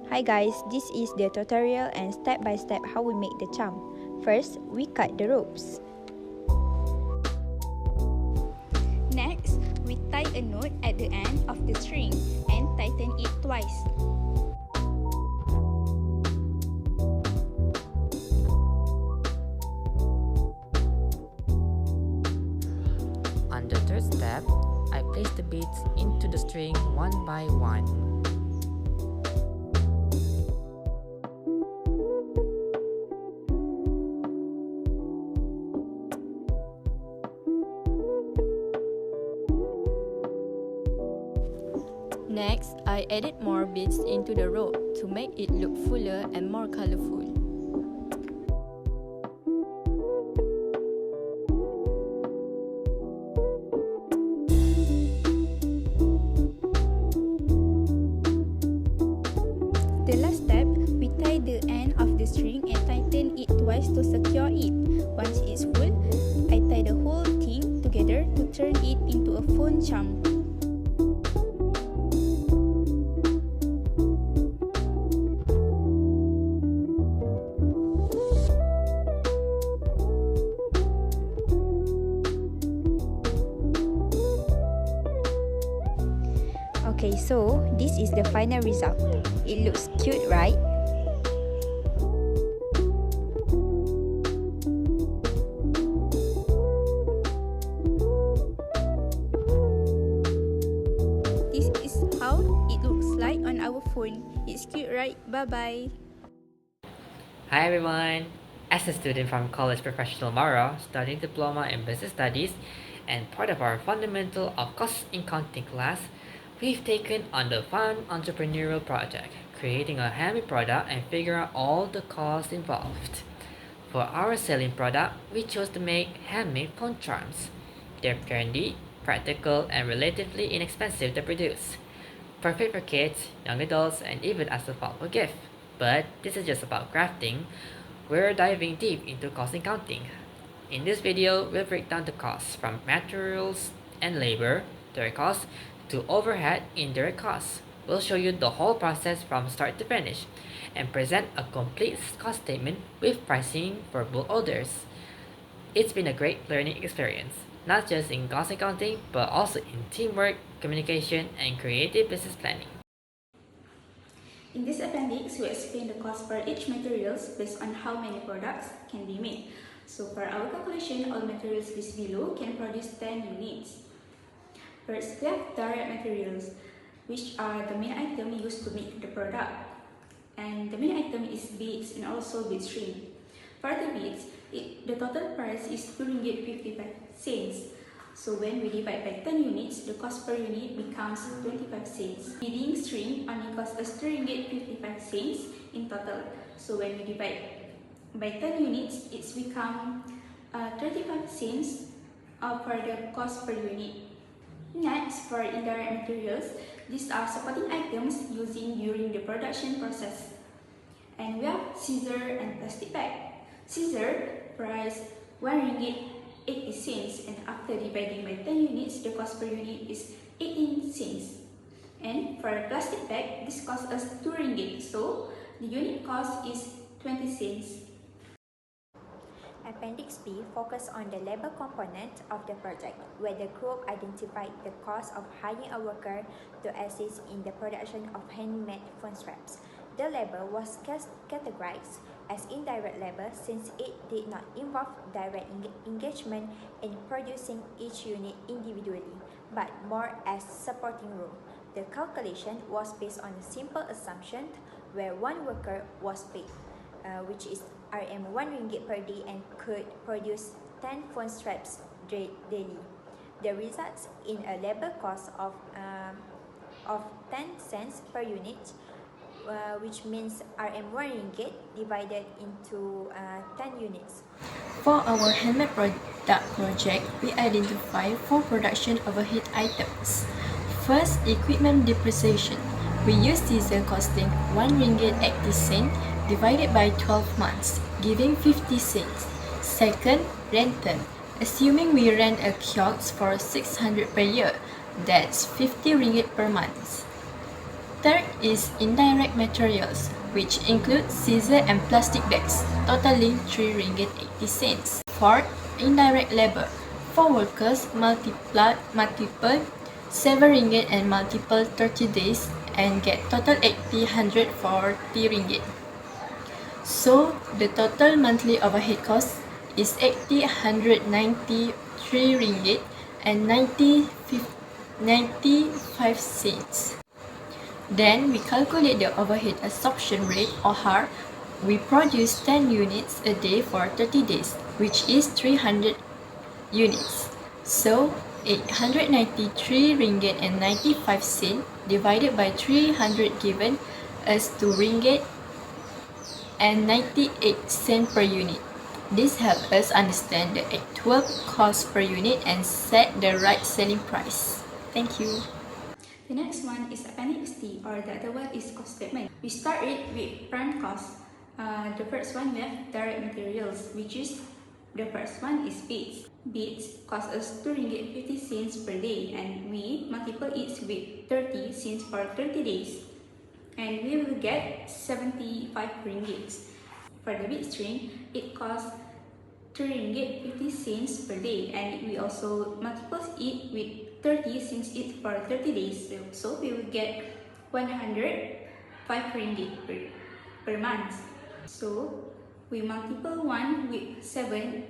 Hi guys, this is the tutorial and step by step how we make the charm. First, we cut the ropes. Next, we tie a knot at the end of the string and tighten it twice. On the third step, I place the beads into the string one by one. Next, I added more beads into the rope to make it look fuller and more colorful. The last step, we tie the end of the string and tighten it twice to secure it. Once it's full, I tie the whole thing together to turn it into a phone charm. Okay, so this is the final result. It looks cute, right? This is how it looks like on our phone. It's cute, right? Bye-bye. Hi everyone! As a student from College Professional Mara, studying Diploma in Business Studies, and part of our Fundamental of Cost in Accounting class, we've taken on the fun entrepreneurial project, creating a handmade product and figuring out all the costs involved. For our selling product, we chose to make handmade phone charms. They're trendy, practical, and relatively inexpensive to produce. Perfect for kids, young adults, and even as a thoughtful gift. But this is just about crafting. We're diving deep into cost accounting. In this video, we'll break down the costs from materials and labor, direct costs, to overhead indirect costs. We'll show you the whole process from start to finish and present a complete cost statement with pricing for bulk orders. It's been a great learning experience, not just in cost accounting, but also in teamwork, communication, and creative business planning. In this appendix, we explain the cost for each materials based on how many products can be made. So for our calculation, all materials listed below can produce 10 units. First, we have direct materials, which are the main item used to make the product. And the main item is beads and also bead string. For the beads, the total price is RM2.55. So when we divide by 10 units, the cost per unit becomes 25 cents. Beading string only costs us RM2.55 in total. So when we divide by 10 units, it's become 35 cents for the cost per unit. Next, for indirect materials, these are supporting items used during the production process. And we have scissor and plastic bag. Scissor price RM1.80, and after dividing by 10 units, the cost per unit is 18 cents. And for a plastic bag, this costs us RM2, so the unit cost is 20 cents. Appendix B focuses on the labor component of the project, where the group identified the cost of hiring a worker to assist in the production of handmade phone straps. The labor was categorized as indirect labor since it did not involve direct engagement in producing each unit individually, but more as supporting role. The calculation was based on a simple assumption where one worker was paid, which is RM1 per day and could produce 10 phone straps daily. The results in a labor cost of 10 cents per unit, which means RM1 divided into 10 units. For our handmade product project, we identify 4 production overhead items. First, equipment depreciation. We use diesel costing RM1.80 divided by 12 months, giving 50 cents. Second, rental. Assuming we rent a kiosk for 600 per year, that's RM50 per month. Third is indirect materials, which include scissors and plastic bags, totaling 3 ringgit 80 cents. Fourth, indirect labor. For workers, multiple 7 ringgit and multiple 30 days and get total 140 ringgit. So the total monthly overhead cost is 193 ringgit and 95 cents. Then we calculate the overhead absorption rate or HAR. We produce 10 units a day for 30 days, which is 300 units. So 893 ringgit and 95 cents divided by 300 given us 2 ringgit and 98 cents per unit. This helps us understand the actual cost per unit and set the right selling price. Thank you. The next one is Appendix T, or the other one is cost statement. We start it with prime cost. The first one we have direct materials, which is the first one is beads. Beads cost us 2 ringgit 50 cents per day, and we multiply it with 30 cents for 30 days, and we will get 75 ringgit. For the bead string, it costs 3 ringgit 50 cents per day, and we also multiply it with 30 since it's for 30 days, so we will get 105 ringgit per month. So we multiply 1 with 7,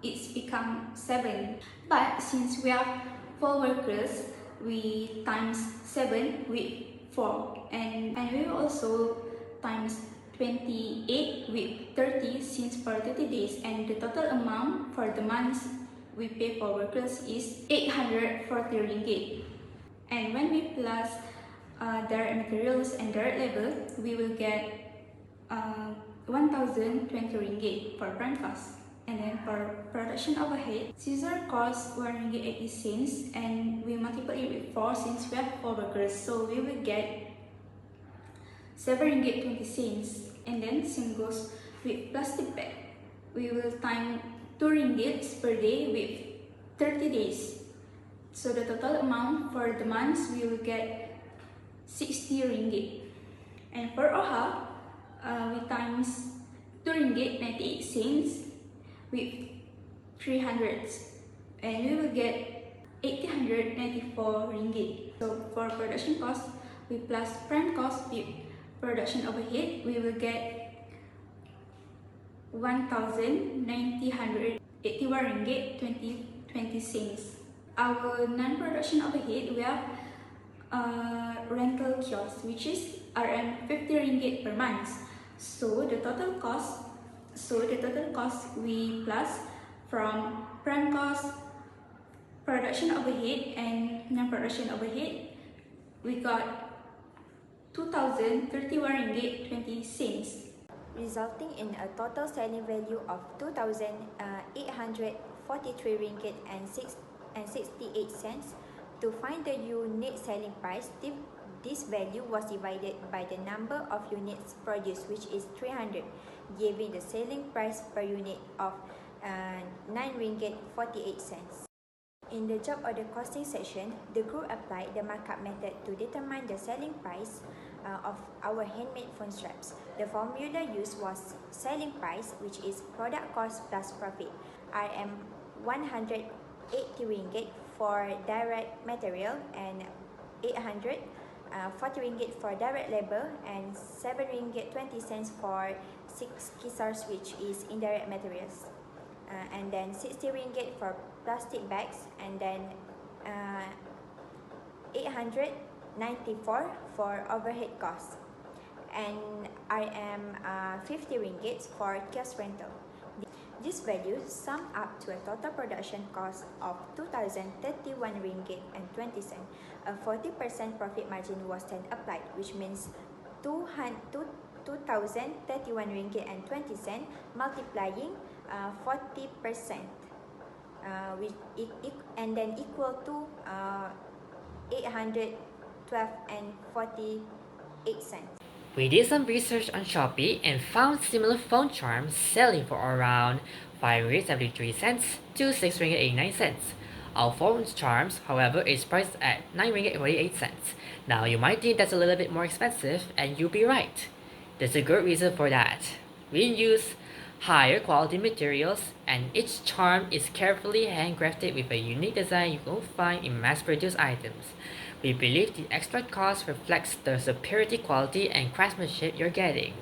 it's become 7. But since we have 4 workers, we times 7 with 4, and we will also times 28 with 30 since for 30 days, and the total amount for the months we pay for workers is 840 ringgit. And when we plus direct materials and direct labor, we will get 1020 ringgit for prime cost. And then for production overhead, scissor costs 1 ringgit 80 cents, and we multiply it with 4 since we have 4 workers, so we will get 7 ringgit 20 cents. And then same goes with plastic bag. We will time 2 ringgit per day with 30 days. So the total amount for the months we will get 60 ringgit. And for OHA, we times 2 ringgit 98 cents with 300, and we will get 894 ringgit. So for production cost, we plus prime cost with production overhead, we will get 1,981 ringgit 20 cents. Our non-production overhead, we have rental kiosk, which is RM 50 ringgit per month. So the total cost we plus from prime cost, production overhead, and non-production overhead, we got 2,031 ringgit 20 cents, resulting in a total selling value of 2,843 ringgit and 68 cents. To find the unit selling price, this value was divided by the number of units produced, which is 300, giving the selling price per unit of 9 ringgit 48 cents. In the job order costing section, the group applied the markup method to determine the selling price of our handmade phone straps. The formula used was selling price, which is product cost plus profit, RM 180 ringgit for direct material and 840 ringgit for direct labor, and 7 ringgit 20 cents for 6 scissors, which is indirect materials, and then 60 ringgit for plastic bags, and then 894 for overhead costs, and RM 50 ringgit for kiosk rental. These values sum up to a total production cost of 2,031 ringgit and 20 cents. A 40% profit margin was then applied, which means 2,031 ringgit and 20 cents multiplying 40%, and then equal to 812 and 48 cents. We did some research on Shopee and found similar phone charms selling for around 5 ringgit 73 cents to 6 ringgit 89 cents. Our phone charms, however, is priced at 9 ringgit 48 cents. Now you might think that's a little bit more expensive, and you'll be right. There's a good reason for that. We use higher quality materials, and each charm is carefully handcrafted with a unique design you won't find in mass-produced items. We believe the extra cost reflects the superiority quality and craftsmanship you're getting.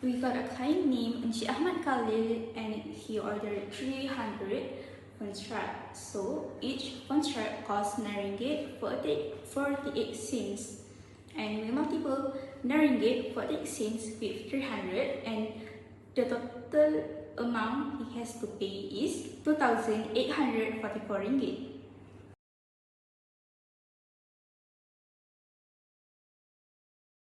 We got a client named Encik Ahmad Khalil and he ordered 300 phone straps. So each phone strap costs 9 ringgit 48 cents. And we multiple 9 ringgit 48 cents with 300 and the total amount he has to pay is 2,844 ringgit.